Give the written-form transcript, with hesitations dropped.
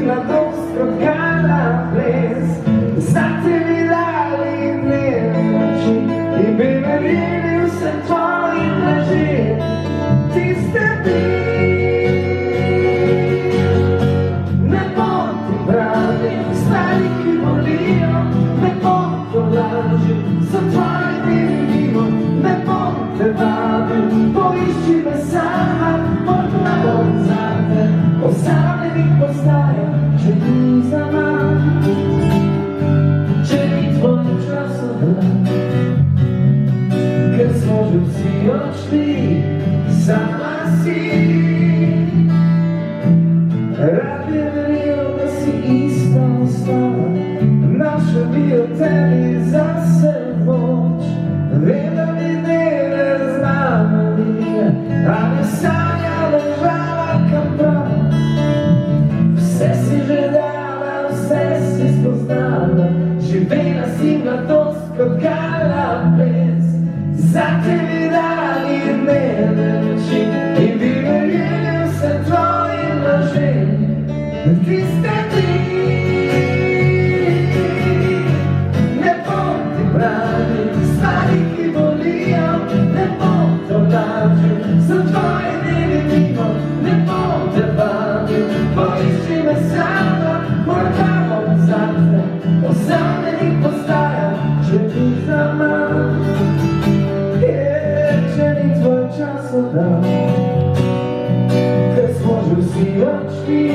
mladost skakala ples. Za te mi dali dnevne noči in bi verjeli vse tvoji laži. Tiste dni ne bom ti pravil stvari, ki bolijo, ne bom tolažil za tvoje dni mimo, ne bom te vabil, poišči me sama, morda bom zate, osamljenih postaja, če ni zaman, če ni tvoj čas odran, ker smo že vsi odšli, sama si. Rad bi verjel, da si ista ostala, našel bi od tebi zase moč. Vem, da mi dele znamo nije, a ne sanja ležala kam prav. Vse si že dala, vse si spoznala, živela si mladost kot gala ples. Za tebi dali dnevne noči in bi verjeli vse tvoje laži. Tiste dni ne bom ti pravil stvari, ki bolijo, ne bom tolažil za tvoje dni mimo, ne bom te vabil, poišči me sama, morda bom zate, osamljenih postaja, če ni zaman, če ni tvoj čas oddan, ker smo že vsi odšli.